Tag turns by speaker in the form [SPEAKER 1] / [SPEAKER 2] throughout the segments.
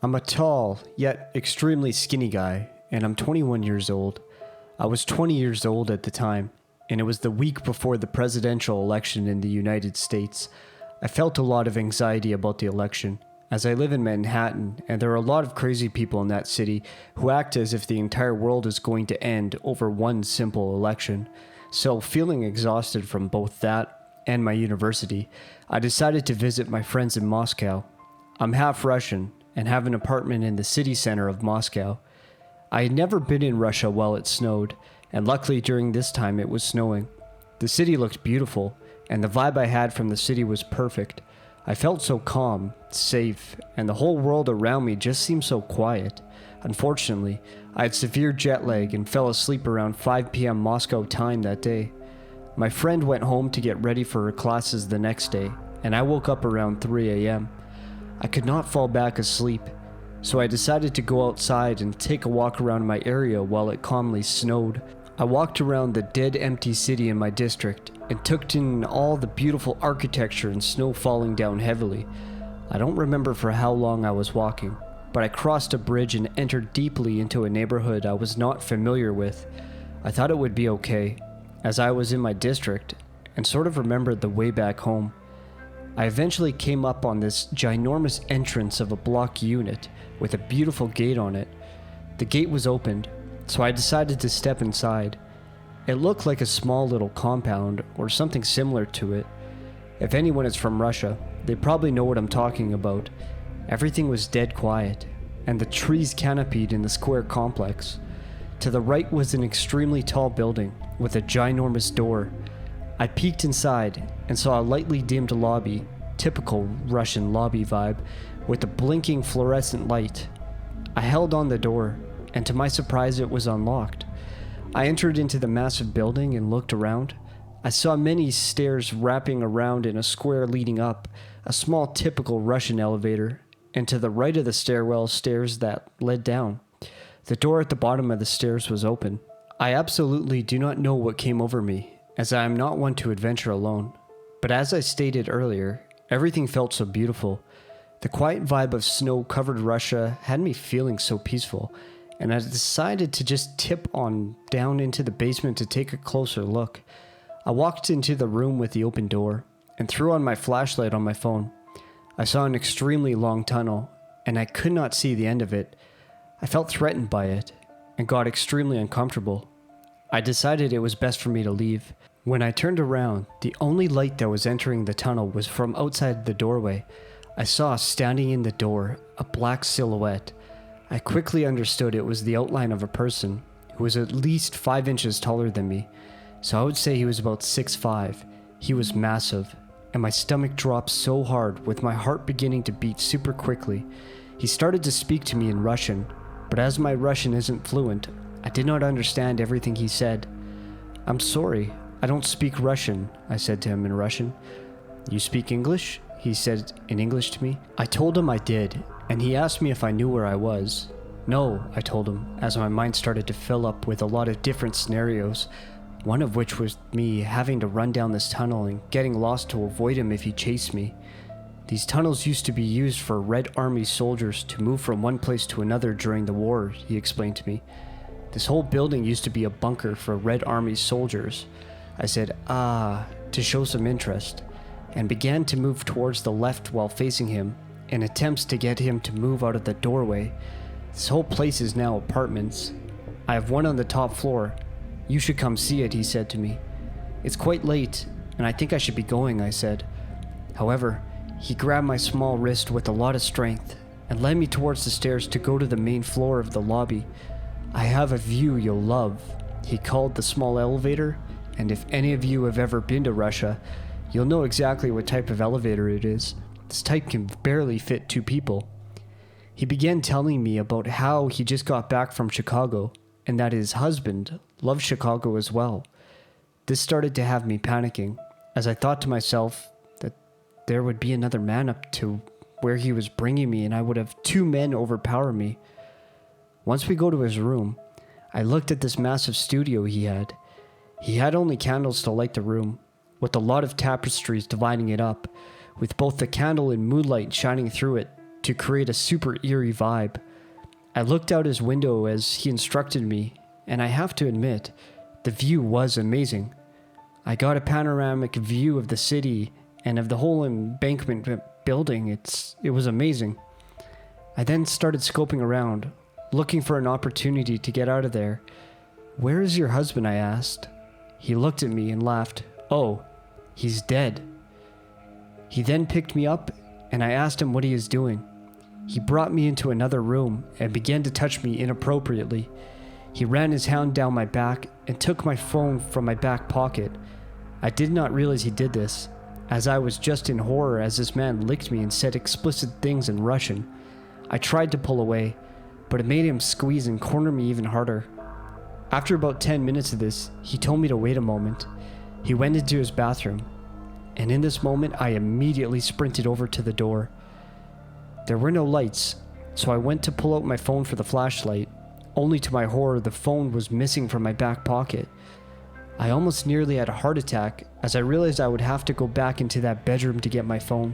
[SPEAKER 1] I'm a tall, yet extremely skinny guy, and I'm 21 years old. I was 20 years old at the time, and it was the week before the presidential election in the United States. I felt a lot of anxiety about the election, as I live in Manhattan, and there are a lot of crazy people in that city who act as if the entire world is going to end over one simple election. So, feeling exhausted from both that and my university, I decided to visit my friends in Moscow. I'm half Russian, and have an apartment in the city center of Moscow. I had never been in Russia while it snowed, and luckily during this time it was snowing. The city looked beautiful, and the vibe I had from the city was perfect. I felt so calm, safe, and the whole world around me just seemed so quiet. Unfortunately, I had severe jet lag and fell asleep around 5 p.m. Moscow time that day. My friend went home to get ready for her classes the next day, and I woke up around 3 a.m. I could not fall back asleep, so I decided to go outside and take a walk around my area while it calmly snowed. I walked around the dead empty city in my district and took in all the beautiful architecture and snow falling down heavily. I don't remember for how long I was walking, but I crossed a bridge and entered deeply into a neighborhood I was not familiar with. I thought it would be okay, as I was in my district and sort of remembered the way back home. I eventually came up on this ginormous entrance of a block unit with a beautiful gate on it. The gate was opened, so I decided to step inside. It looked like a small little compound or something similar to it. If anyone is from Russia, they probably know what I'm talking about. Everything was dead quiet, and the trees canopied in the square complex. To the right was an extremely tall building with a ginormous door. I peeked inside and saw a lightly dimmed lobby, typical Russian lobby vibe, with a blinking fluorescent light. I held on the door, and to my surprise it was unlocked. I entered into the massive building and looked around. I saw many stairs wrapping around in a square leading up, a small typical Russian elevator, and to the right of the stairwell stairs that led down. The door at the bottom of the stairs was open. I absolutely do not know what came over me, as I am not one to adventure alone. But as I stated earlier, everything felt so beautiful. The quiet vibe of snow-covered Russia had me feeling so peaceful, and I decided to just tip on down into the basement to take a closer look. I walked into the room with the open door, and threw on my flashlight on my phone. I saw an extremely long tunnel, and I could not see the end of it. I felt threatened by it, and got extremely uncomfortable. I decided it was best for me to leave. When I turned around, the only light that was entering the tunnel was from outside the doorway. I saw standing in the door a black silhouette. I quickly understood it was the outline of a person who was at least 5 inches taller than me, so I would say he was about 6'5". He was massive, and my stomach dropped so hard with my heart beginning to beat super quickly. He started to speak to me in Russian, but as my Russian isn't fluent, I did not understand everything he said. "I'm sorry, I don't speak Russian," I said to him in Russian. "You speak English?" he said in English to me. I told him I did, and he asked me if I knew where I was. "No," I told him, as my mind started to fill up with a lot of different scenarios, one of which was me having to run down this tunnel and getting lost to avoid him if he chased me. These tunnels used to be used for Red Army soldiers to move from one place to another during the war, he explained to me. This whole building used to be a bunker for Red Army soldiers. I said, to show some interest, and began to move towards the left while facing him, in attempts to get him to move out of the doorway. This whole place is now apartments. I have one on the top floor. You should come see it, he said to me. It's quite late, and I think I should be going, I said. However, he grabbed my small wrist with a lot of strength, and led me towards the stairs to go to the main floor of the lobby. "I have a view you'll love," he called the small elevator, and if any of you have ever been to Russia, you'll know exactly what type of elevator it is. This type can barely fit 2 people. He began telling me about how he just got back from Chicago, and that his husband loved Chicago as well. This started to have me panicking, as I thought to myself that there would be another man up to where he was bringing me, and I would have 2 men overpower me. Once we go to his room, I looked at this massive studio he had. He had only candles to light the room, with a lot of tapestries dividing it up, with both the candle and moonlight shining through it. to create a super eerie vibe. I looked out his window as he instructed me, and I have to admit, the view was amazing. I got a panoramic view of the city and of the whole embankment building. It was amazing. I then started scoping around, looking for an opportunity to get out of there. "Where is your husband?" I asked. He looked at me and laughed. "Oh, he's dead." He then picked me up, and I asked him what he is doing. He brought me into another room and began to touch me inappropriately. He ran his hand down my back and took my phone from my back pocket. I did not realize he did this, as I was just in horror as this man licked me and said explicit things in Russian. I tried to pull away, but it made him squeeze and corner me even harder. After about 10 minutes of this, he told me to wait a moment. He went into his bathroom, and in this moment I immediately sprinted over to the door. There were no lights, so I went to pull out my phone for the flashlight. Only to my horror, the phone was missing from my back pocket. I almost nearly had a heart attack as I realized I would have to go back into that bedroom to get my phone.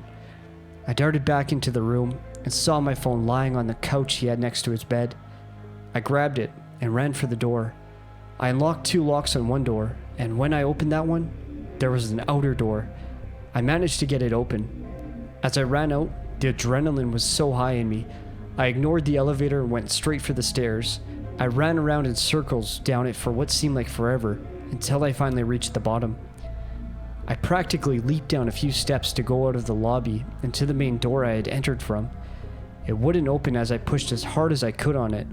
[SPEAKER 1] I darted back into the room and saw my phone lying on the couch he had next to his bed. I grabbed it and ran for the door. I unlocked 2 locks on one door, and when I opened that one, there was an outer door. I managed to get it open. As I ran out, the adrenaline was so high in me, I ignored the elevator and went straight for the stairs. I ran around in circles down it for what seemed like forever, until I finally reached the bottom. I practically leaped down a few steps to go out of the lobby and to the main door I had entered from. It wouldn't open as I pushed as hard as I could on it.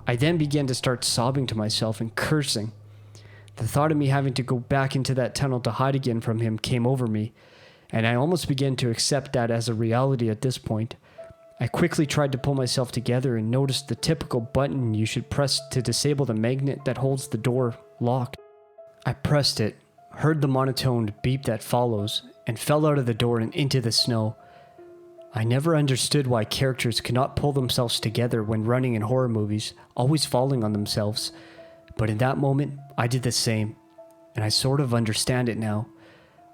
[SPEAKER 1] I then began to start sobbing to myself and cursing. The thought of me having to go back into that tunnel to hide again from him came over me, and I almost began to accept that as a reality at this point. I quickly tried to pull myself together and noticed the typical button you should press to disable the magnet that holds the door locked. I pressed it, heard the monotoned beep that follows, and fell out of the door and into the snow. I never understood why characters cannot pull themselves together when running in horror movies, always falling on themselves. But in that moment, I did the same, and I sort of understand it now.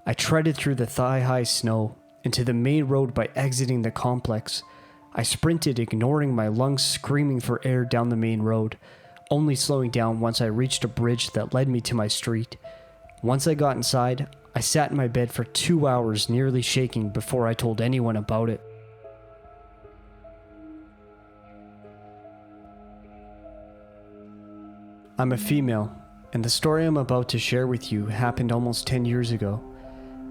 [SPEAKER 1] I treaded through the thigh-high snow into the main road by exiting the complex. I sprinted, ignoring my lungs screaming for air down the main road, only slowing down once I reached a bridge that led me to my street. Once I got inside, I sat in my bed for 2 hours, nearly shaking before I told anyone about it. I'm a female, and the story I'm about to share with you happened almost 10 years ago.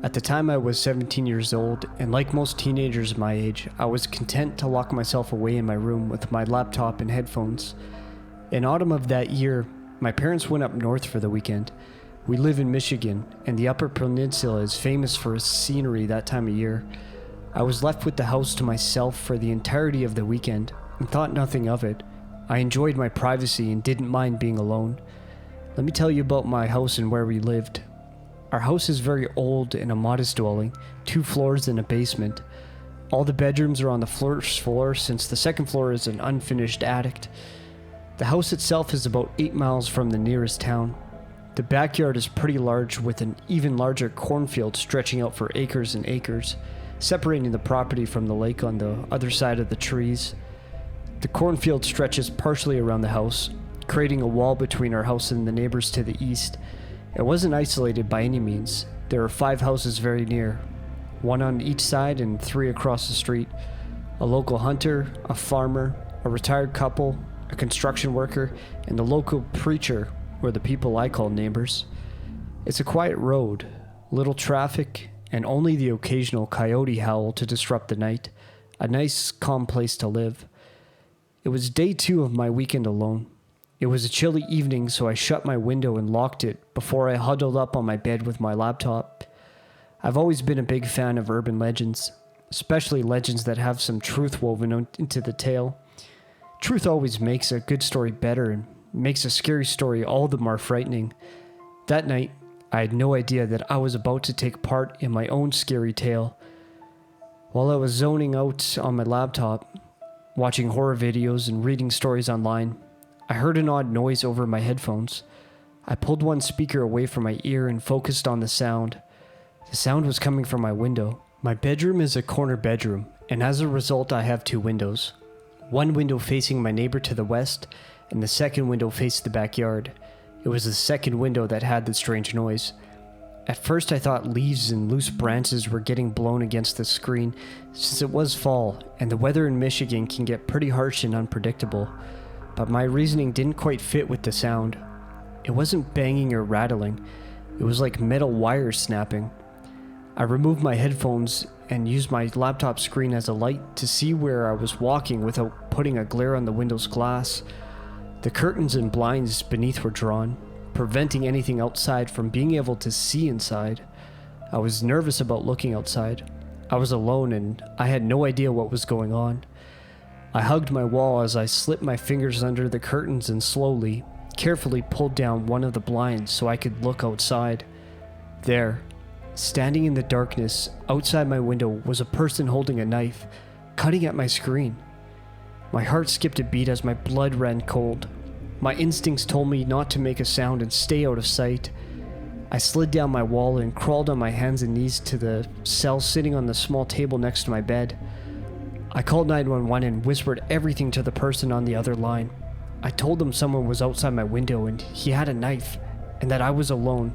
[SPEAKER 1] At the time I was 17 years old, and like most teenagers my age, I was content to lock myself away in my room with my laptop and headphones. In autumn of that year, my parents went up north for the weekend. We live in Michigan, and the Upper Peninsula is famous for its scenery that time of year. I was left with the house to myself for the entirety of the weekend, and thought nothing of it. I enjoyed my privacy and didn't mind being alone. Let me tell you about my house and where we lived. Our house is very old and a modest dwelling, 2 floors and a basement. All the bedrooms are on the first floor since the second floor is an unfinished attic. The house itself is about 8 miles from the nearest town. The backyard is pretty large with an even larger cornfield stretching out for acres and acres, separating the property from the lake on the other side of the trees. The cornfield stretches partially around the house, creating a wall between our house and the neighbors to the east. It wasn't isolated by any means. There are 5 houses very near, 1 on each side and 3 across the street. A local hunter, a farmer, a retired couple, a construction worker, and a local preacher were the people I call neighbors. It's a quiet road, little traffic, and only the occasional coyote howl to disrupt the night. A nice, calm place to live. It was day 2 of my weekend alone. It was a chilly evening, so I shut my window and locked it before I huddled up on my bed with my laptop. I've always been a big fan of urban legends, especially legends that have some truth woven into the tale. Truth always makes a good story better and makes a scary story all the more frightening. That night, I had no idea that I was about to take part in my own scary tale. While I was zoning out on my laptop, watching horror videos and reading stories online, I heard an odd noise over my headphones. I pulled one speaker away from my ear and focused on the sound. The sound was coming from my window. My bedroom is a corner bedroom, and as a result I have two windows. One window facing my neighbor to the west, and the second window faced the backyard. It was the second window that had the strange noise. At first I thought leaves and loose branches were getting blown against the screen, since it was fall, and the weather in Michigan can get pretty harsh and unpredictable. But my reasoning didn't quite fit with the sound. It wasn't banging or rattling. It was like metal wires snapping. I removed my headphones and used my laptop screen as a light to see where I was walking without putting a glare on the window's glass. The curtains and blinds beneath were drawn, preventing anything outside from being able to see inside. I was nervous about looking outside. I was alone and I had no idea what was going on. I hugged my wall as I slipped my fingers under the curtains and slowly, carefully pulled down one of the blinds so I could look outside. There, standing in the darkness outside my window, was a person holding a knife, cutting at my screen. My heart skipped a beat as my blood ran cold. My instincts told me not to make a sound and stay out of sight. I slid down my wall and crawled on my hands and knees to the cell sitting on the small table next to my bed. I called 911 and whispered everything to the person on the other line. I told them someone was outside my window and he had a knife, and that I was alone.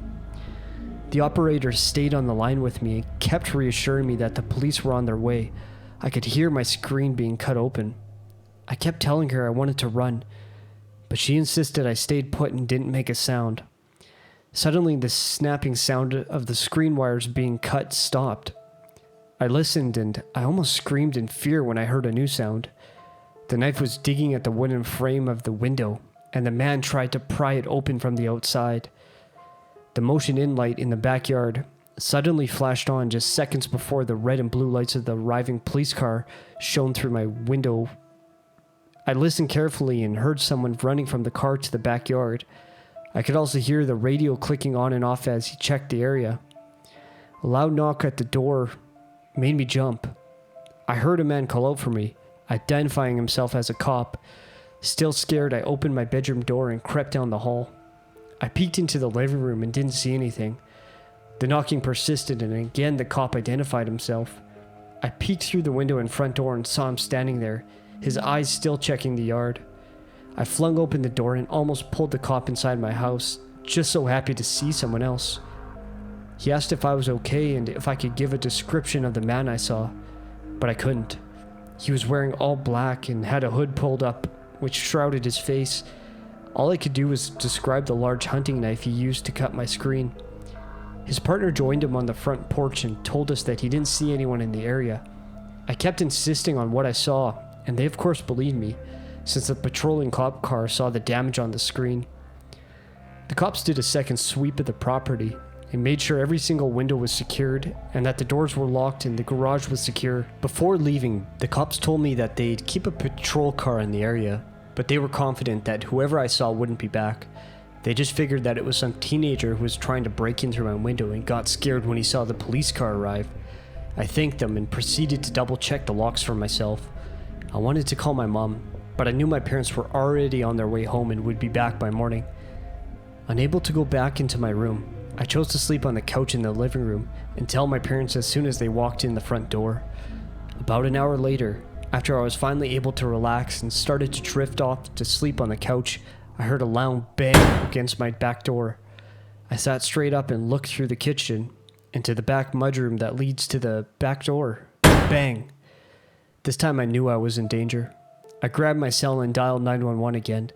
[SPEAKER 1] The operator stayed on the line with me and kept reassuring me that the police were on their way. I could hear my screen being cut open. I kept telling her I wanted to run, but she insisted I stayed put and didn't make a sound. Suddenly, the snapping sound of the screen wires being cut stopped. I listened and I almost screamed in fear when I heard a new sound. The knife was digging at the wooden frame of the window, and the man tried to pry it open from the outside. The motion-in light in the backyard suddenly flashed on just seconds before the red and blue lights of the arriving police car shone through my window. I listened carefully and heard someone running from the car to the backyard. I could also hear the radio clicking on and off as he checked the area. A loud knock at the door made me jump. I heard a man call out for me, identifying himself as a cop. Still scared, I opened my bedroom door and crept down the hall. I peeked into the living room and didn't see anything. The knocking persisted, and again the cop identified himself. I peeked through the window and front door and saw him standing there, his eyes still checking the yard. I flung open the door and almost pulled the cop inside my house, just so happy to see someone else. He asked if I was okay and if I could give a description of the man I saw, but I couldn't. He was wearing all black and had a hood pulled up, which shrouded his face. All I could do was describe the large hunting knife he used to cut my screen. His partner joined him on the front porch and told us that he didn't see anyone in the area. I kept insisting on what I saw, and they of course believed me, since the patrolling cop car saw the damage on the screen. The cops did a second sweep of the property and made sure every single window was secured and that the doors were locked and the garage was secure. Before leaving, the cops told me that they'd keep a patrol car in the area, but they were confident that whoever I saw wouldn't be back. They just figured that it was some teenager who was trying to break in through my window and got scared when he saw the police car arrive. I thanked them and proceeded to double check the locks for myself. I wanted to call my mom, but I knew my parents were already on their way home and would be back by morning. Unable to go back into my room, I chose to sleep on the couch in the living room and tell my parents as soon as they walked in the front door. About an hour later, after I was finally able to relax and started to drift off to sleep on the couch, I heard a loud bang against my back door. I sat straight up and looked through the kitchen into the back mudroom that leads to the back door. Bang! This time I knew I was in danger. I grabbed my cell and dialed 911 again.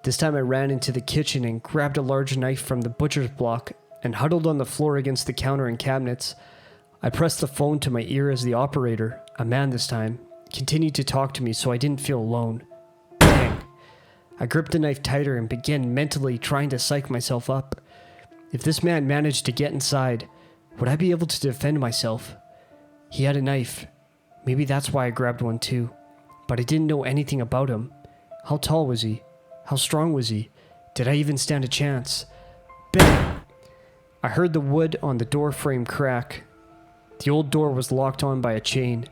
[SPEAKER 1] This time I ran into the kitchen and grabbed a large knife from the butcher's block and huddled on the floor against the counter and cabinets. I pressed the phone to my ear as the operator, a man this time, continued to talk to me so I didn't feel alone. Bang! I gripped the knife tighter and began mentally trying to psych myself up. If this man managed to get inside, would I be able to defend myself? He had a knife. Maybe that's why I grabbed one too. But I didn't know anything about him. How tall was he? How strong was he? Did I even stand a chance? Bang! I heard the wood on the door frame crack. The old door was locked on by a chain.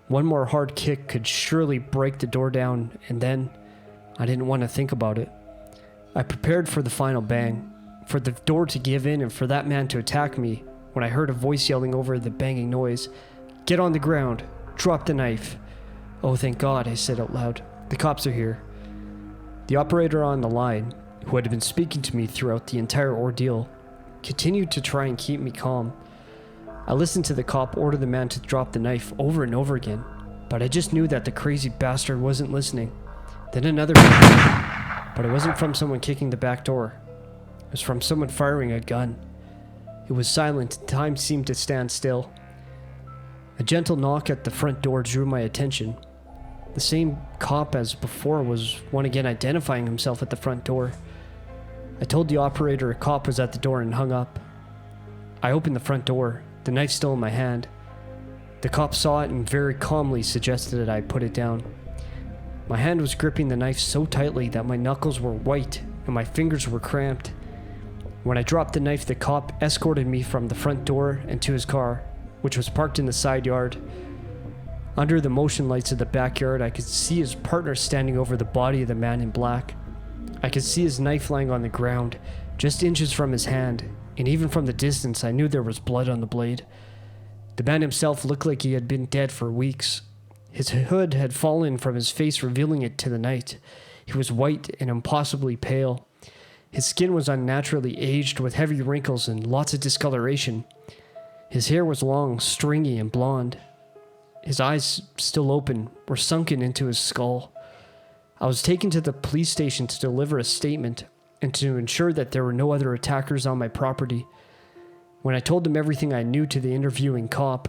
[SPEAKER 1] One more hard kick could surely break the door down, and then I didn't want to think about it. I prepared for the final bang, for the door to give in and for that man to attack me, when I heard a voice yelling over the banging noise, "Get on the ground! Drop the knife." "Oh, thank God," I said out loud. "The cops are here." The operator on the line, who had been speaking to me throughout the entire ordeal, continued to try and keep me calm. I listened to the cop order the man to drop the knife over and over again, but I just knew that the crazy bastard wasn't listening. Then another beep, but it wasn't from someone kicking the back door. It was from someone firing a gun. It was silent, and time seemed to stand still. A gentle knock at the front door drew my attention. The same cop as before was once again identifying himself at the front door. I told the operator a cop was at the door and hung up. I opened the front door, the knife still in my hand. The cop saw it and very calmly suggested that I put it down. My hand was gripping the knife so tightly that my knuckles were white and my fingers were cramped. When I dropped the knife, the cop escorted me from the front door and to his car, which was parked in the side yard. Under the motion lights of the backyard, I could see his partner standing over the body of the man in black. I could see his knife lying on the ground, just inches from his hand, and even from the distance I knew there was blood on the blade. The man himself looked like he had been dead for weeks. His hood had fallen from his face, revealing it to the night. He was white and impossibly pale. His skin was unnaturally aged with heavy wrinkles and lots of discoloration. His hair was long, stringy, and blonde. His eyes, still open, were sunken into his skull. I was taken to the police station to deliver a statement and to ensure that there were no other attackers on my property. When I told them everything I knew to the interviewing cop,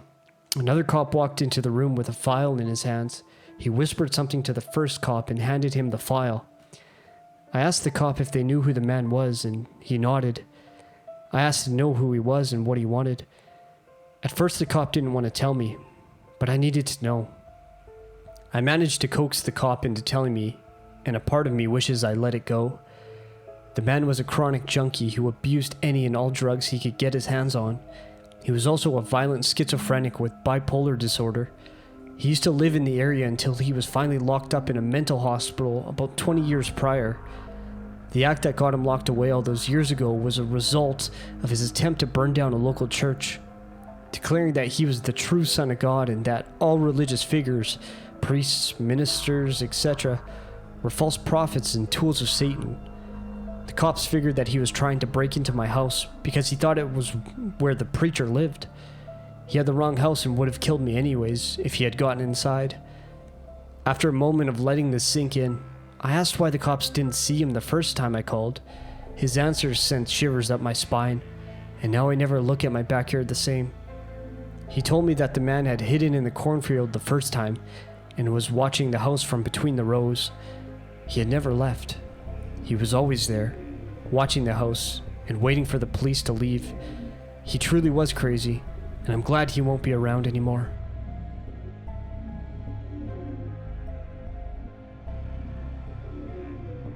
[SPEAKER 1] another cop walked into the room with a file in his hands. He whispered something to the first cop and handed him the file. I asked the cop if they knew who the man was, and he nodded. I asked to know who he was and what he wanted. At first the cop didn't want to tell me, but I needed to know. I managed to coax the cop into telling me, and a part of me wishes I let it go. The man was a chronic junkie who abused any and all drugs he could get his hands on. He was also a violent schizophrenic with bipolar disorder. He used to live in the area until he was finally locked up in a mental hospital about 20 years prior. The act that got him locked away all those years ago was a result of his attempt to burn down a local church, declaring that he was the true Son of God and that all religious figures, priests, ministers, etc., were false prophets and tools of Satan. The cops figured that he was trying to break into my house because he thought it was where the preacher lived. He had the wrong house and would have killed me anyways if he had gotten inside. After a moment of letting this sink in, I asked why the cops didn't see him the first time I called. His answers sent shivers up my spine, and now I never look at my backyard the same. He told me that the man had hidden in the cornfield the first time and was watching the house from between the rows. He had never left. He was always there, watching the house and waiting for the police to leave. He truly was crazy, and I'm glad he won't be around anymore.